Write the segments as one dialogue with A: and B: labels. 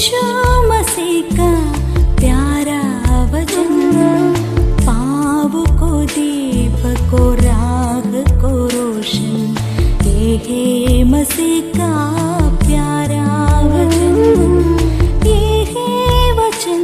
A: यीशु मसीह का प्यारा वचन, पाँव को दीप को राह को रोशन, ये है मसीह का प्यारा वचन, ये है वचन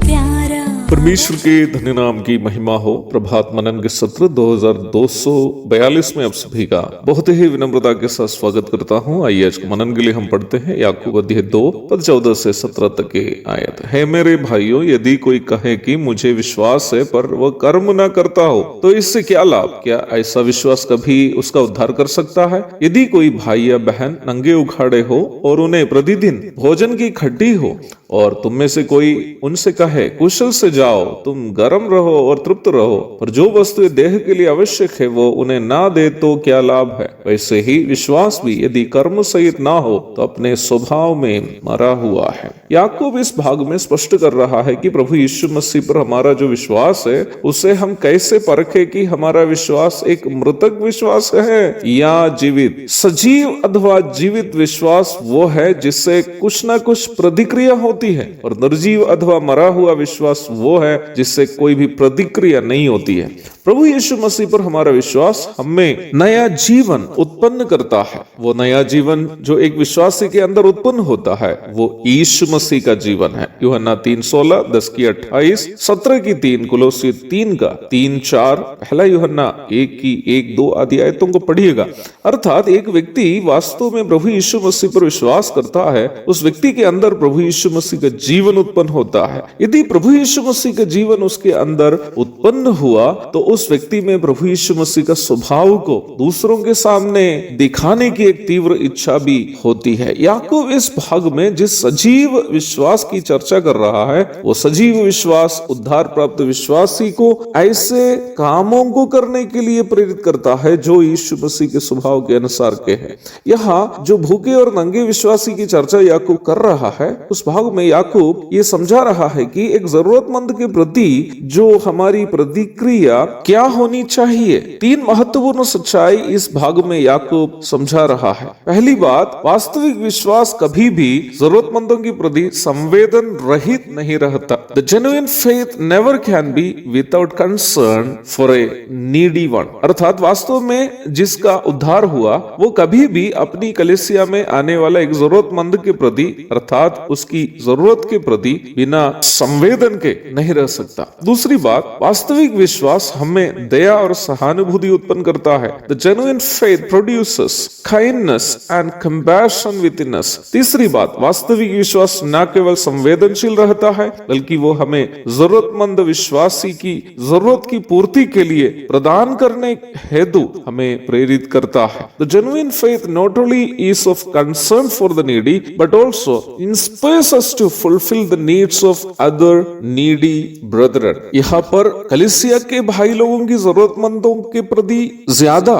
A: प्यारा।
B: परमेश्वर के धन्य नाम की महिमा हो। प्रभात मनन के सत्र 2242 में आप सभी का बहुत ही विनम्रता के साथ स्वागत करता हूँ। आइए आज के मनन के लिए हम पढ़ते हैं याकूब अध्याय 2 पद 14 से 17 तक के आयत है। मेरे भाइयों, यदि कोई कहे कि मुझे विश्वास है पर वह कर्म न करता हो तो इससे क्या लाभ? क्या ऐसा विश्वास कभी उसका उद्धार कर सकता है? यदि कोई भाई या बहन नंगे उखाड़े हो और उन्हें प्रतिदिन भोजन की खड्डी हो और तुम में से कोई उनसे कहे कुशल से जाओ, तुम गर्म रहो और तृप्त रहो, पर जो वस्तु देह के लिए आवश्यक है वो उन्हें ना दे तो क्या लाभ है? वैसे ही विश्वास भी यदि कर्म सहित ना हो तो अपने स्वभाव में मरा हुआ है। याकूब इस भाग में स्पष्ट कर रहा है कि प्रभु यीशु मसीह पर हमारा जो विश्वास है उसे हम कैसे परखे कि हमारा विश्वास एक मृतक विश्वास है या जीवित। सजीव अथवा जीवित विश्वास वो है जिससे कुछ ना कुछ प्रतिक्रिया होती है, और निर्जीव अथवा मरा हुआ विश्वास वो है जिससे कोई भी प्रतिक्रिया नहीं होती है। प्रभु यीशु मसीह पर हमारा विश्वास हमें नया जीवन उत्पन्न करता है। वो नया जीवन जो एक विश्वासी के अंदर उत्पन्न होता है वो यीशु मसीह का जीवन है। यूहन्ना 3:16, 10 की 28, 17 की 3, कुलोसी 3 का 3-4, पहला यूहन्ना 1 की 1-2 आदि आयतों को पढ़िएगा। अर्थात एक व्यक्ति वास्तव में प्रभु यीशु मसीह पर विश्वास करता है, उस व्यक्ति के अंदर प्रभु यीशु मसीह का जीवन उत्पन्न होता है। यदि प्रभु यीशु मसीह का जीवन उसके अंदर उत्पन्न हुआ तो उस व्यक्ति में प्रभु यीशु मसीह का स्वभाव को दूसरों के सामने दिखाने की एक तीव्र इच्छा भी होती है। याकूब इस भाग में जिस सजीव विश्वास की चर्चा कर रहा है वो सजीव विश्वास उद्धार प्राप्त विश्वासी को ऐसे कामों को करने के लिए प्रेरित करता है जो यीशु मसीह के स्वभाव के अनुसार के हैं। यहाँ जो भूखे और नंगे विश्वासी की चर्चा याकूब कर रहा है उस भाग में याकूब ये समझा रहा है कि एक जरूरतमंद के प्रति जो हमारी प्रतिक्रिया क्या होनी चाहिए। 3 महत्वपूर्ण सच्चाई इस भाग में याकूब समझा रहा है। पहली बात, वास्तविक विश्वास कभी भी जरूरतमंदों के प्रति संवेदन रहित नहीं रहता। The genuine faith never can be without concern for a needy one। अर्थात वास्तव में जिसका उद्धार हुआ वो कभी भी अपनी कलीसिया में आने वाला एक जरूरतमंद के प्रति अर्थात उसकी जरूरत के प्रति बिना संवेदन के नहीं रह सकता। दूसरी बात, वास्तविक विश्वास हमें दया और सहानुभूति उत्पन्न करता है। The genuine faith produces kindness and compassion within us। तीसरी बात, वास्तविक विश्वास न केवल संवेदनशील रहता है बल्कि वो हमें जरूरतमंद विश्वासी की जरूरत की पूर्ति के लिए प्रदान करने हेतु हमें प्रेरित करता है। The genuine faith not only is of concern for the needy but also inspires us to fulfill the needs of other needy brethren। यहाँ पर कलीसिया के भाई लोगों की जरूरतमंदों के प्रति ज्यादा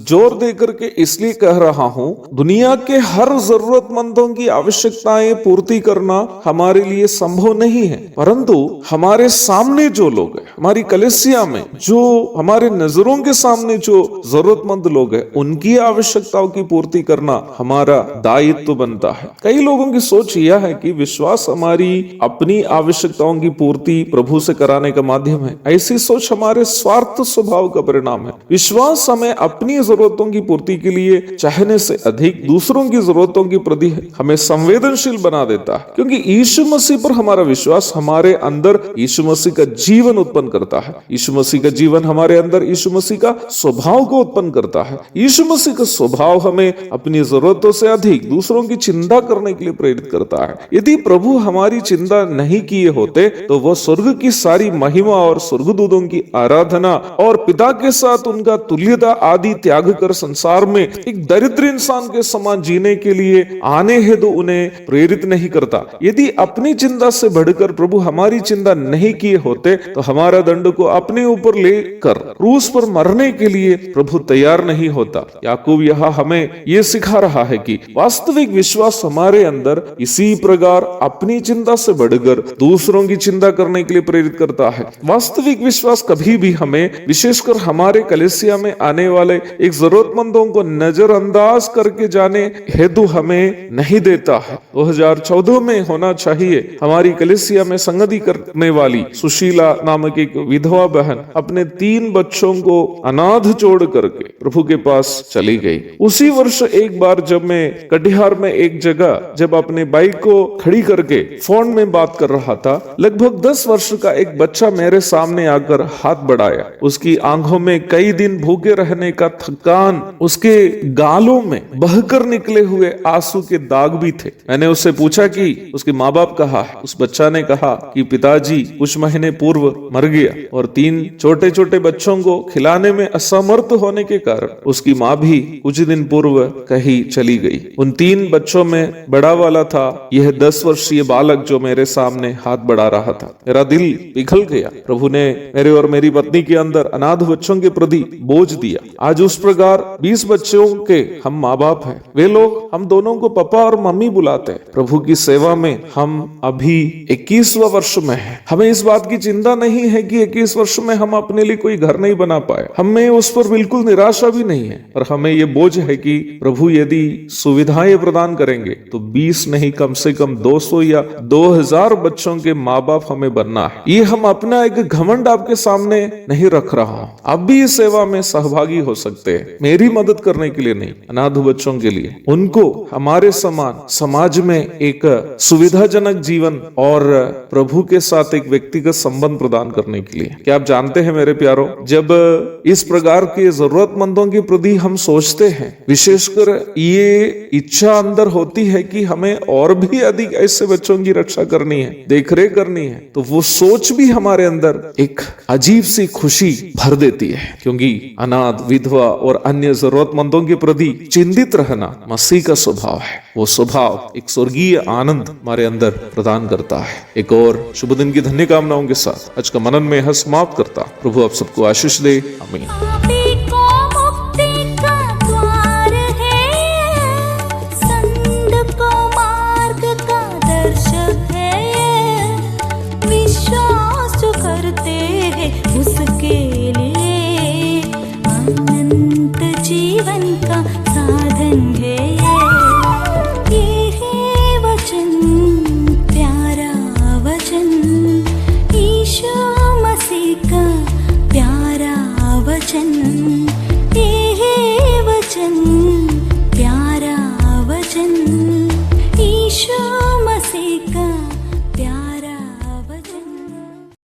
B: जोर देकर के इसलिए कह रहा हूँ, दुनिया के हर जरूरतमंदों की आवश्यकताएं पूर्ति करना हमारे लिए संभव नहीं है, परंतु हमारे सामने जो लोग हैं, हमारी कलीसिया में जो हमारे नजरों के सामने जो जरूरतमंद लोग हैं उनकी आवश्यकताओं की पूर्ति करना हमारा दायित्व बनता है। कई लोगों की सोच यह है कि विश्वास हमारी अपनी आवश्यकताओं की पूर्ति प्रभु से कराने का माध्यम है। ऐसी सोच हमारे स्वार्थ स्वभाव का परिणाम है। विश्वास हमें अपनी जरूरतों की पूर्ति के लिए चाहने से अधिक दूसरों की जरूरतों के प्रति हमें संवेदनशील बना देता है, क्योंकि यीशु मसीह पर हमारा विश्वास हमारे अंदर यीशु मसीह का जीवन उत्पन्न करता है। यीशु मसीह का जीवन हमारे अंदर यीशु मसीह का स्वभाव को उत्पन्न करता है। यीशु मसीह का स्वभाव हमें अपनी जरूरतों से अधिक दूसरों की चिंता करने के लिए प्रेरित करता है। यदि प्रभु हमारी चिंता नहीं किए होते तो वह स्वर्ग की सारी महिमा और स्वर्गदूतों की आराधना और पिता के साथ उनका तुल्यता आदि त्याग कर संसार में एक दरिद्र इंसान के समान जीने के लिए आने हेतु उन्हें प्रेरित नहीं करता। यदि अपनी चिंता से बढ़कर प्रभु हमारी चिंता नहीं किए होते तो हमारा दंड को अपने ऊपर लेकर क्रूस पर मरने के लिए प्रभु तैयार नहीं होता। याकूब यहाँ हमें ये सिखा रहा है कि वास्तविक विश्वास हमारे अंदर इसी प्रकार अपनी चिंता से बढ़कर दूसरों की चिंता करने के लिए प्रेरित करता है। वास्तविक विश्वास कभी भी हमें, विशेषकर हमारे कलीसिया में आने वाले एक जरूरतमंदों को नजरअंदाज करके जाने हेतु हमें नहीं देता है। 2014 में होना चाहिए हमारी कलीसिया में संगति करने वाली सुशीला नामक एक विधवा बहन अपने 3 बच्चों को अनाथ छोड़ करके प्रभु के पास चली गई। उसी वर्ष एक बार जब मैं कटिहार में एक जगह जब अपने बाइक को खड़ी करके फोन में बात कर रहा था, लगभग 10 वर्ष का एक बच्चा मेरे सामने आकर हाथ बढ़ाया। उसकी आंखों में कई दिन भूखे रहने का थकान, उसके गालों में बहकर निकले हुए आंसू के दाग भी थे। मैंने उससे पूछा कि उसके माँ बाप कहाँ है। उस बच्चा ने कहा कि पिताजी कुछ महीने पूर्व मर गया और 3 छोटे छोटे बच्चों को खिलाने में असमर्थ होने के कारण उसकी माँ भी कुछ दिन पूर्व कहीं चली गई। उन 3 बच्चों में बड़ा वाला था यह 10 वर्षीय बालक जो मेरे सामने हाथ बढ़ा रहा था। मेरा दिल पिघल गया। प्रभु ने मेरे और मेरी पत्नी के अंदर अनाथ बच्चों के प्रति बोझ दिया। आज उस प्रकार 20 बच्चों के हम माँ बाप हैं। वे लोग हम दोनों को पापा और मम्मी बुलाते हैं। प्रभु की सेवा में हम अभी 21वां वर्ष में हैं। हमें इस बात की चिंता नहीं है कि 21 वर्ष में हम अपने लिए कोई घर नहीं बना पाए। हमें उस पर बिल्कुल निराशा भी नहीं है, पर हमें ये बोझ है कि प्रभु यदि सुविधाएं प्रदान करेंगे तो 20 नहीं, कम से कम 200 या 2000 बच्चों के माँ बाप हमें बनना है। ये हम अपना एक घमंड आपके सामने नहीं रख रहा हूं। आप भी इस सेवा में सहभागी हो सकते हैं, मेरी मदद करने के लिए नहीं, अनाथ बच्चों के लिए, उनको हमारे समान समाज में एक सुविधाजनक जीवन और प्रभु के साथ एक व्यक्तिगत संबंध प्रदान करने के लिए। क्या आप जानते हैं मेरे प्यारो, जब इस प्रकार के जरूरतमंदों के प्रति हम सोचते हैं, विशेषकर ये इच्छा अंदर होती है कि हमें और भी अधिक ऐसे बच्चों की रक्षा करनी है, देखरेख करनी है, तो वो सोच भी हमारे अंदर एक अजीब सी खुशी भर देती है, क्योंकि अनाथ, विधवा और अन्य जरूरतमंदों के प्रति चिंतित रहना मसीह का स्वभाव है। वो स्वभाव एक स्वर्गीय आनंद हमारे अंदर प्रदान करता है। एक और शुभ दिन की धन्य कामनाओं के साथ आज का मनन में यह समाप्त करता। प्रभु आप सबको आशीष दे। आमीन।